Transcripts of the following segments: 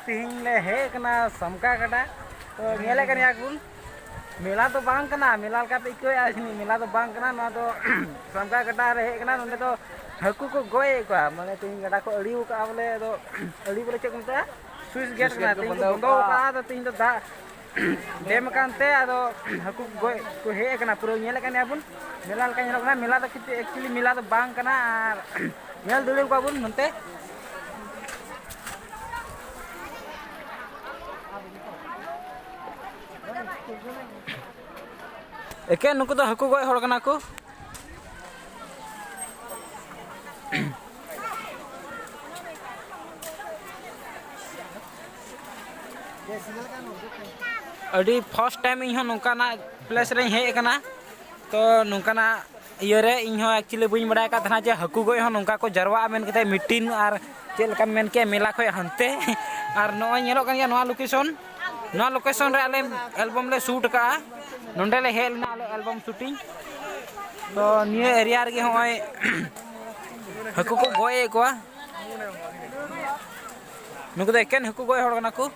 तीन ले हेकना समका गड़ा तो नेले कनिया गुन मेला तो बांग कना मेला का पे इको आजनी मेला तो बांग कना ना तो समका गड़ा रे हेकना नंदे तो हकु को गोए को माने तीन गड़ा को अड़ीउ का बोले तो अड़ी बोले चेक मता स्विच गेट ना तीन बंदो का तो तीन तो दा डेम कानते आदो हकु गोए को हेकना पूरा नेले कनिया बुन मेला का नेलकना मेला तो एक्चुअली मेला तो बांग कना आर नेल दुले को बुन नंते एके नुकु तो हकु गय हड़ कना को अड़ी फर्स्ट टाइम इन नौकाना प्लेस रे हे कना तो नौकाना इये रे इन एक्चुअली बइन बड़ा का था जे हकु गय नौका को जरवा मेन कते मीटिंग और चेल का मेन के मेला खय हनते और नय नेलो कनिया नवा लोकेशन रे आले एल्बम ले शूट का नोंडे ले हेल ना आले एल्बम शूटिंग तो निये एरिया रे होय हकु को गय को नुकु दे केन हकु गय हड़ कना को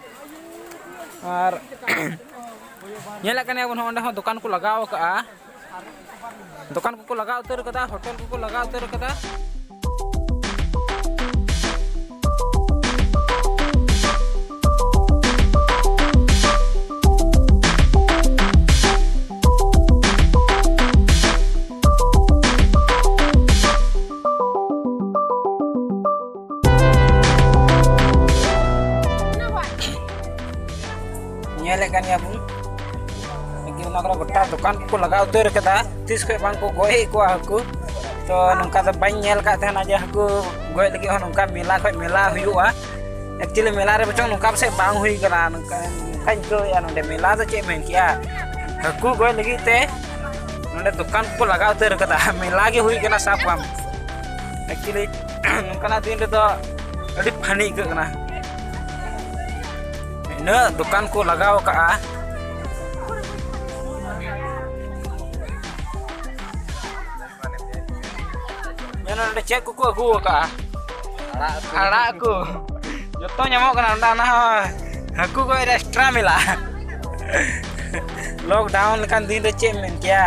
और नेला कने बन ओंडे हो दुकान को लगाव का दुकान को लगाव उतर कदा होटल को लगाव उतर कदा कनिया बुन कि गोटा दुकान को लगा उतर कदा तीस को बांग को गोय को हकु तो नंका तो बाई नेल का थना जे हकु गोय लगी हो नंका मेला खय मेला हुआ एक्चुअली मेला रे बचो नंका से बांग हुई कना नंका खाई को या नंदे मेला तो चे मेन किया हकु गोय लगी ते नंदे दुकान को लगा उतर कदा मेला के हुई कना साब काम एक्चुअली नंका दिन रे तो अड़ी फनी कना न दुकान को लगाव का नंदे चेक को अगु का आड़ा को जतो ᱧᱟᱢᱚᱜ कना ना हकु को एक्स्ट्रा मिला लॉकडाउन लेकिन दिन रे चे मेन क्या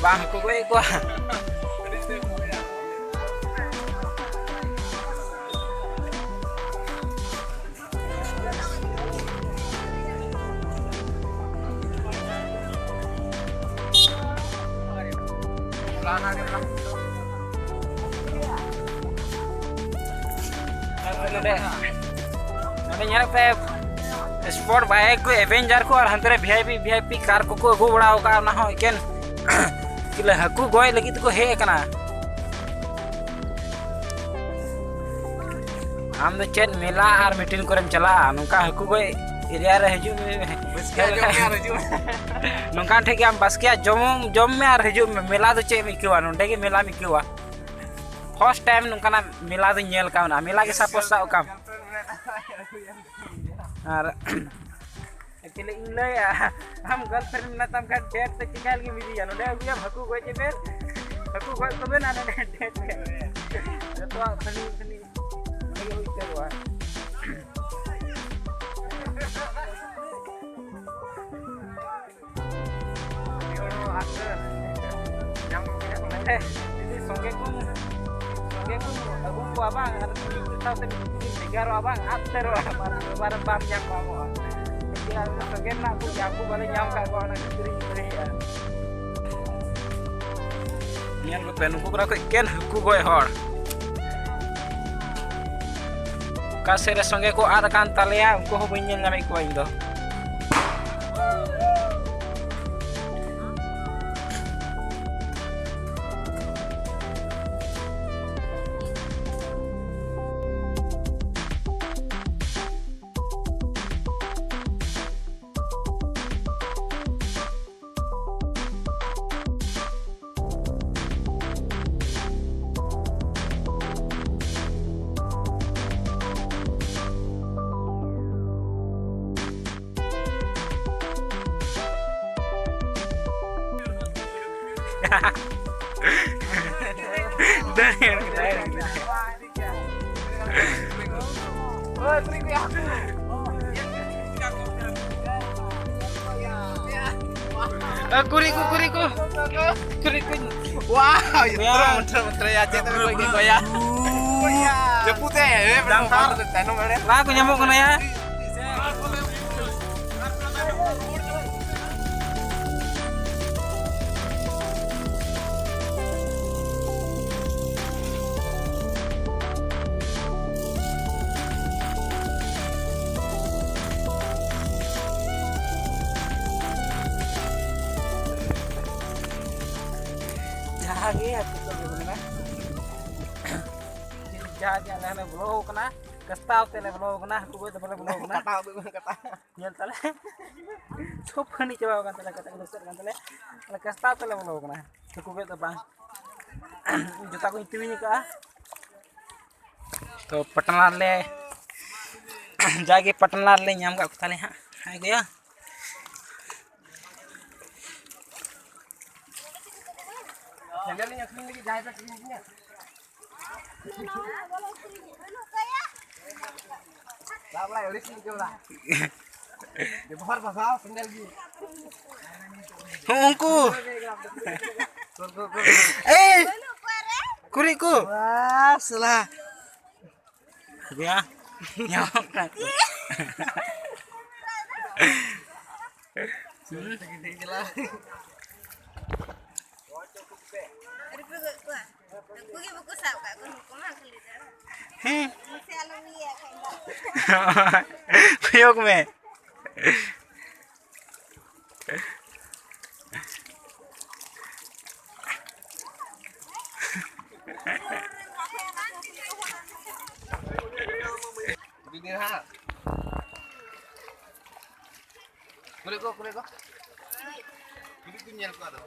बांग को गई को स्पोर्ट बाइक को एवेंजर को और हंतरे वीआईपी कार को अगू बड़ा का ना हो केन किले हकु गोय लगी को हे कना हम तो चेन मेला और मीटिंग करम चला नुका हकु गोय एरिया रे हजू नुका ठेके हम बस के जम में और हजू मेला तो चे मिकवा नोंडे के मेला मिकवा फर्स्ट टाइम नुका ना मेला तो नेल का ना मेला के सपोज सा का और एक्चुअली इन ले हम गर्लफ्रेंड ना तम का डेट तक निकाल के मिली जानो दे हम हकु गोय जे बेर हकु गोय तबे ना डेट के तो फनी लगे होई करवा संगे को अगु को abang harus tahu negara abang ater bar bam yang kamu dia संगे ना को aku boleh nyam ka ko na kiri ya nian ko pen ko kra ko ken ku goy hor kasere संगे को ad kan talea ko ho bin nyel nami ko indo Kuriku. Wow, muter ya aja tapi gue goyang. Jeput ya, Lah aku nyamuk kena ya. Jahat itu gimana? Jahat yang aneh blow kena, kestau tele blow kena, aku buat tele blow kena. kata. Yang tele, coba nih coba kan tele kata lusur kan tele, kestau tele blow kena. Aku buat bang, juta aku itu ini kah? तो पटना ले जाके पटना ले nyam ka tale ha hai gaya Jangan yang sini lagi jahit lagi ni. Lah ulis ni ke lah. Di bawah pasal sendal lagi. Ungku kuriku Wah, salah. ya nyamuk kan kuyok me Begini ha. Kureko. Ini kunyel ko ada.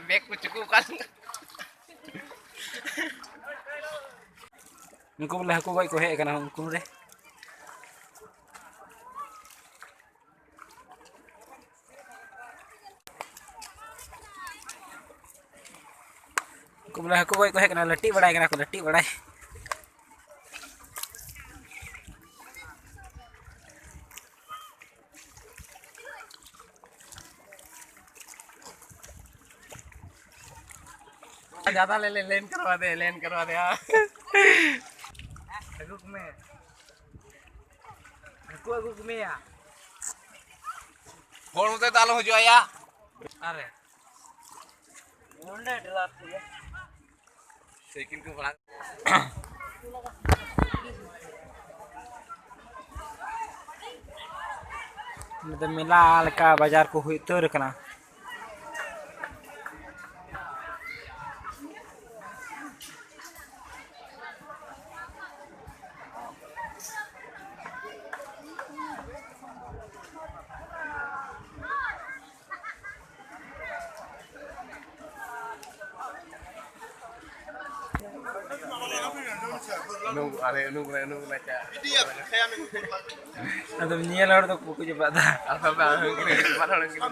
Bek ko cukup kan. Nungku boleh aku baik kohek kana nungku deh. Nungku boleh aku baik kohek kana letih badai kana aku letih badai. ज्यादा लेन करवा दे हाँ Aku me ya. Phone उते तालो हो जाया Are. Munde dilat ya. Sequin को बड़ा मतलब मेला का बाजार को हुई तो रखना nunggu naca atau nyelor tuh buku cepat dah apa mana orang gini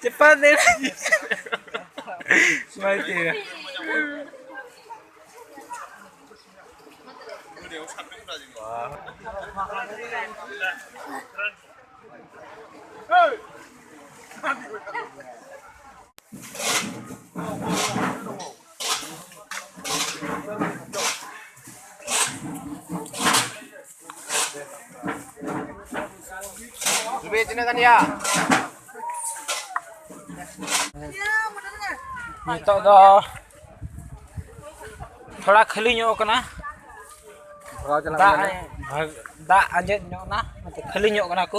cepat deh mati ya Betul kan ya? Nito do थोड़ा खाली ᱧᱚᱜ ᱠᱟᱱᱟ ᱫᱟᱜ ᱟᱸᱡᱮᱫ ᱧᱚᱜ ᱱᱟ खाली ᱧᱚᱜ ᱠᱟᱱᱟ ᱠᱚ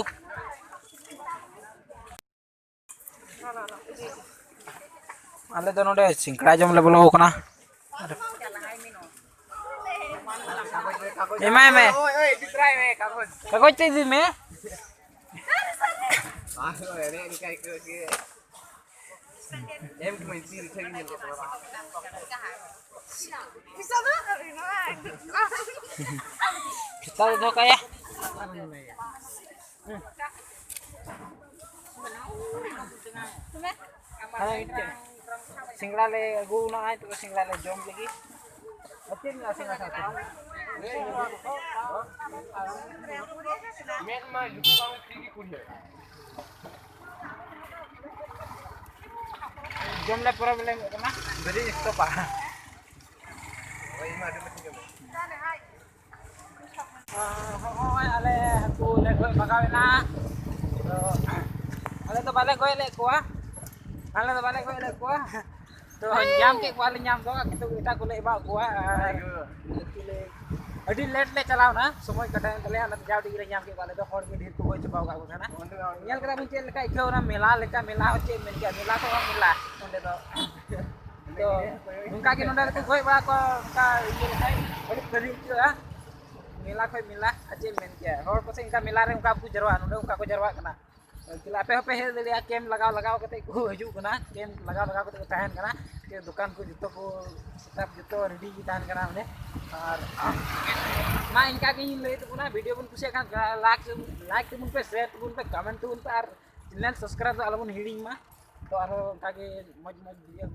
आले दो नोडे सिंकड़ा जम ले बोलो कना एमाय में ओए दित्राय में कागज कागज ते दी में अरे निकाय के एम की मंची लिखे नहीं है kita do kaya ada itu सिंगड़ा ले अगुना है तो सिंगड़ा ले जम लगी अच्छी ना सिंगड़ा साथ मेन में जुटा की कुड़ी जम ले प्रॉब्लम करना बड़ी इसको पा वही में ada macam ale aku le bagawena ale to balik koy le kuah ale to balik koy le kuah to nyam ke kuah nyam do kita kita ko le ba kuah adi late le chalaw na somoy kata tale ana jaw digre nyam ke wale do hor ke dhir ko hoy chabaw ga ko na nyal kara mun chel ka ikhau na mela leka mela hoche men ke mela to mela onde do to unka ke nonda ko hoy ba ko ka ye kai adi kari ya mela khoi mela aje men ke hor ko se inka mela re unka ku jarwa nonde unka ko jarwa kana kila pe pe he dia kem lagaw kate ko hiju kana kem lagaw kate ko tahan kana ke dukan ko jito ko setup jito ready ki tahan kana mane और ना इनका कहीं ले तो ना video बन कुछ kan like तुम पे शेयर तुम पे कमेंट तुम पे और चैनल सब्सक्राइब तो अलग हिडिंग मा तो आरो कागे मज वीडियो